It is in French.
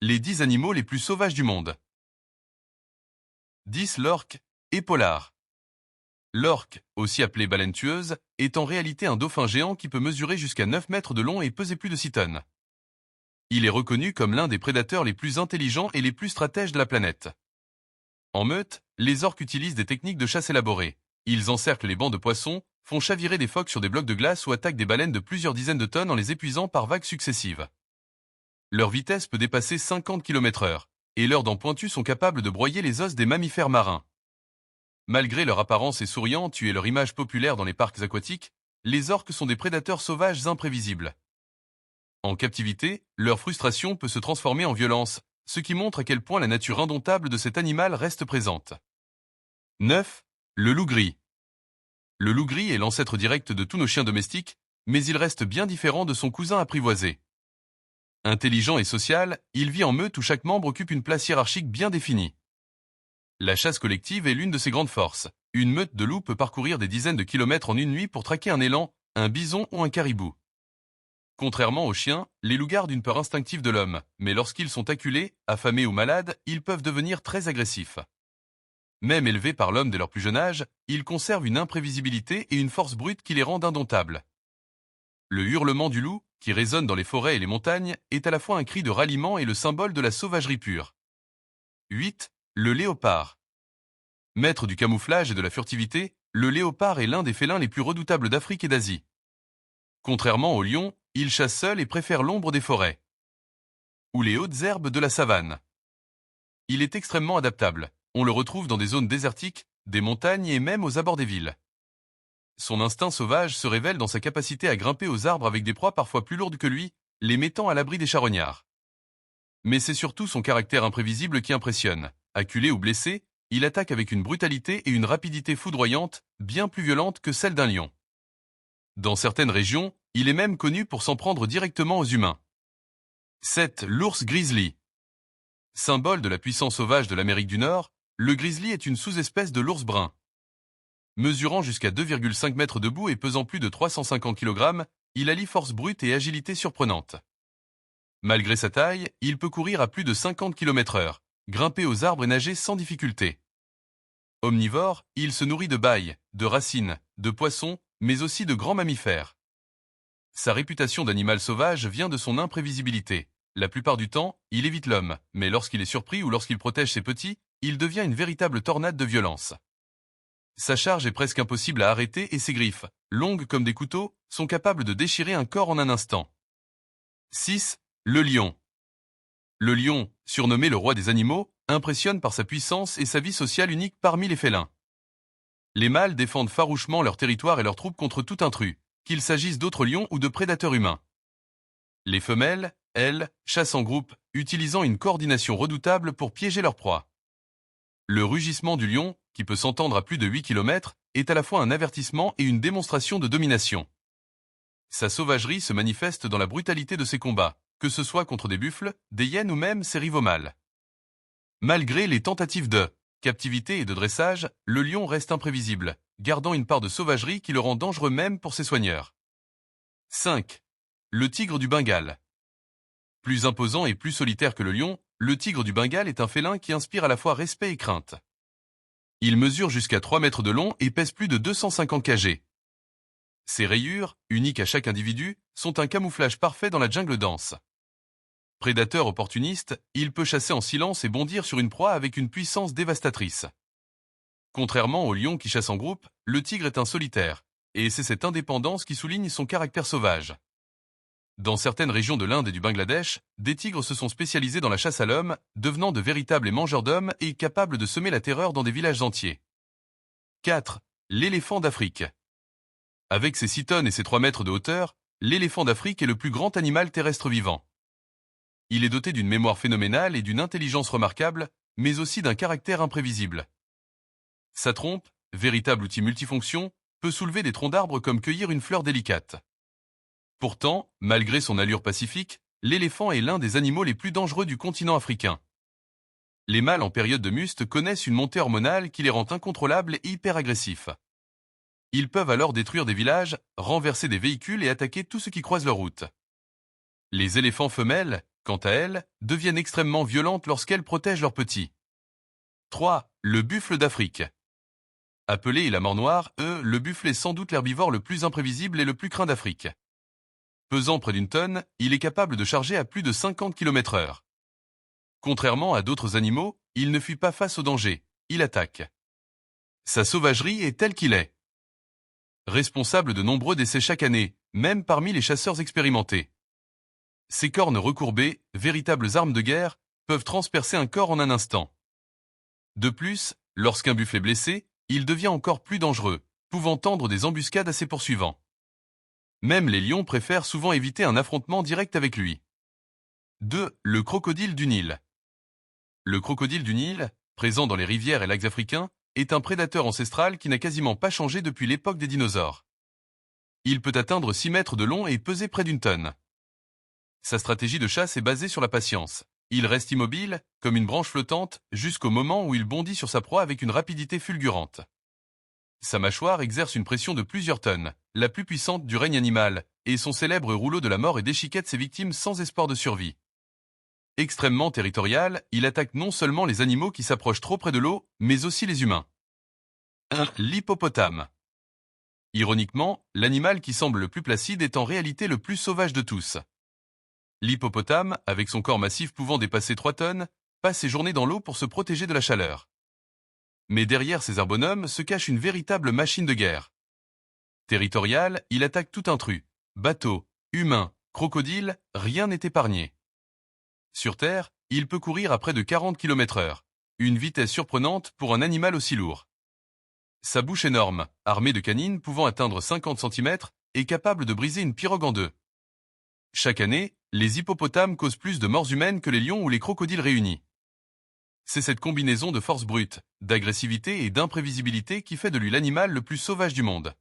Les 10 animaux les plus sauvages du monde. 10. L'orque, épaulard. L'orque, aussi appelé baleine tueuse, est en réalité un dauphin géant qui peut mesurer jusqu'à 9 mètres de long et peser plus de 6 tonnes. Il est reconnu comme l'un des prédateurs les plus intelligents et les plus stratèges de la planète. En meute, les orques utilisent des techniques de chasse élaborées. Ils encerclent les bancs de poissons, font chavirer des phoques sur des blocs de glace ou attaquent des baleines de plusieurs dizaines de tonnes en les épuisant par vagues successives. Leur vitesse peut dépasser 50 km/h, et leurs dents pointues sont capables de broyer les os des mammifères marins. Malgré leur apparence et souriante et leur image populaire dans les parcs aquatiques, les orques sont des prédateurs sauvages imprévisibles. En captivité, leur frustration peut se transformer en violence, ce qui montre à quel point la nature indomptable de cet animal reste présente. 9. Le loup gris. Le loup gris est l'ancêtre direct de tous nos chiens domestiques, mais il reste bien différent de son cousin apprivoisé. Intelligent et social, il vit en meute où chaque membre occupe une place hiérarchique bien définie. La chasse collective est l'une de ses grandes forces. Une meute de loups peut parcourir des dizaines de kilomètres en une nuit pour traquer un élan, un bison ou un caribou. Contrairement aux chiens, les loups gardent une peur instinctive de l'homme, mais lorsqu'ils sont acculés, affamés ou malades, ils peuvent devenir très agressifs. Même élevés par l'homme dès leur plus jeune âge, ils conservent une imprévisibilité et une force brute qui les rendent indomptables. Le hurlement du loup, qui résonne dans les forêts et les montagnes, est à la fois un cri de ralliement et le symbole de la sauvagerie pure. 8. Le léopard. Maître du camouflage et de la furtivité, le léopard est l'un des félins les plus redoutables d'Afrique et d'Asie. Contrairement au lion, il chasse seul et préfère l'ombre des forêts ou les hautes herbes de la savane. Il est extrêmement adaptable. On le retrouve dans des zones désertiques, des montagnes et même aux abords des villes. Son instinct sauvage se révèle dans sa capacité à grimper aux arbres avec des proies parfois plus lourdes que lui, les mettant à l'abri des charognards. Mais c'est surtout son caractère imprévisible qui impressionne. Acculé ou blessé, il attaque avec une brutalité et une rapidité foudroyantes, bien plus violentes que celles d'un lion. Dans certaines régions, il est même connu pour s'en prendre directement aux humains. 7. L'ours grizzly. Symbole de la puissance sauvage de l'Amérique du Nord, le grizzly est une sous-espèce de l'ours brun. Mesurant jusqu'à 2,5 mètres debout et pesant plus de 350 kg, il allie force brute et agilité surprenante. Malgré sa taille, il peut courir à plus de 50 km/h, grimper aux arbres et nager sans difficulté. Omnivore, il se nourrit de bailles, de racines, de poissons, mais aussi de grands mammifères. Sa réputation d'animal sauvage vient de son imprévisibilité. La plupart du temps, il évite l'homme, mais lorsqu'il est surpris ou lorsqu'il protège ses petits, il devient une véritable tornade de violence. Sa charge est presque impossible à arrêter et ses griffes, longues comme des couteaux, sont capables de déchirer un corps en un instant. 6. Le lion. Le lion, surnommé le roi des animaux, impressionne par sa puissance et sa vie sociale unique parmi les félins. Les mâles défendent farouchement leur territoire et leurs troupes contre tout intrus, qu'il s'agisse d'autres lions ou de prédateurs humains. Les femelles, elles, chassent en groupe, utilisant une coordination redoutable pour piéger leur proie. Le rugissement du lion, qui peut s'entendre à plus de 8 km, est à la fois un avertissement et une démonstration de domination. Sa sauvagerie se manifeste dans la brutalité de ses combats, que ce soit contre des buffles, des hyènes ou même ses rivaux mâles. Malgré les tentatives de captivité et de dressage, le lion reste imprévisible, gardant une part de sauvagerie qui le rend dangereux même pour ses soigneurs. 5. Le tigre du Bengale. Plus imposant et plus solitaire que le lion, le tigre du Bengale est un félin qui inspire à la fois respect et crainte. Il mesure jusqu'à 3 mètres de long et pèse plus de 250 kg. Ses rayures, uniques à chaque individu, sont un camouflage parfait dans la jungle dense. Prédateur opportuniste, il peut chasser en silence et bondir sur une proie avec une puissance dévastatrice. Contrairement au lion qui chasse en groupe, le tigre est un solitaire, et c'est cette indépendance qui souligne son caractère sauvage. Dans certaines régions de l'Inde et du Bangladesh, des tigres se sont spécialisés dans la chasse à l'homme, devenant de véritables mangeurs d'hommes et capables de semer la terreur dans des villages entiers. 4. L'éléphant d'Afrique. Avec ses 6 tonnes et ses 3 mètres de hauteur, l'éléphant d'Afrique est le plus grand animal terrestre vivant. Il est doté d'une mémoire phénoménale et d'une intelligence remarquable, mais aussi d'un caractère imprévisible. Sa trompe, véritable outil multifonction, peut soulever des troncs d'arbres comme cueillir une fleur délicate. Pourtant, malgré son allure pacifique, l'éléphant est l'un des animaux les plus dangereux du continent africain. Les mâles en période de muste connaissent une montée hormonale qui les rend incontrôlables et hyper agressifs. Ils peuvent alors détruire des villages, renverser des véhicules et attaquer tout ce qui croise leur route. Les éléphants femelles, quant à elles, deviennent extrêmement violentes lorsqu'elles protègent leurs petits. 3. Le buffle d'Afrique. Appelé la mort noire, le buffle est sans doute l'herbivore le plus imprévisible et le plus craint d'Afrique. Pesant près d'une tonne, il est capable de charger à plus de 50 km/h. Contrairement à d'autres animaux, il ne fuit pas face au danger, il attaque. Sa sauvagerie est telle qu'il est. Responsable de nombreux décès chaque année, même parmi les chasseurs expérimentés. Ses cornes recourbées, véritables armes de guerre, peuvent transpercer un corps en un instant. De plus, lorsqu'un buffle est blessé, il devient encore plus dangereux, pouvant tendre des embuscades à ses poursuivants. Même les lions préfèrent souvent éviter un affrontement direct avec lui. 2. Le crocodile du Nil. Le crocodile du Nil, présent dans les rivières et lacs africains, est un prédateur ancestral qui n'a quasiment pas changé depuis l'époque des dinosaures. Il peut atteindre 6 mètres de long et peser près d'une tonne. Sa stratégie de chasse est basée sur la patience. Il reste immobile, comme une branche flottante, jusqu'au moment où il bondit sur sa proie avec une rapidité fulgurante. Sa mâchoire exerce une pression de plusieurs tonnes, la plus puissante du règne animal, et son célèbre rouleau de la mort et déchiquette ses victimes sans espoir de survie. Extrêmement territorial, il attaque non seulement les animaux qui s'approchent trop près de l'eau, mais aussi les humains. 1. L'hippopotame. Ironiquement, l'animal qui semble le plus placide est en réalité le plus sauvage de tous. L'hippopotame, avec son corps massif pouvant dépasser 3 tonnes, passe ses journées dans l'eau pour se protéger de la chaleur. Mais derrière ces bonhommes se cache une véritable machine de guerre. Territorial, il attaque tout intrus. Bateaux, humains, crocodiles, rien n'est épargné. Sur Terre, il peut courir à près de 40 km/h, une vitesse surprenante pour un animal aussi lourd. Sa bouche énorme, armée de canines pouvant atteindre 50 cm, est capable de briser une pirogue en deux. Chaque année, les hippopotames causent plus de morts humaines que les lions ou les crocodiles réunis. C'est cette combinaison de force brute, d'agressivité et d'imprévisibilité qui fait de lui l'animal le plus sauvage du monde.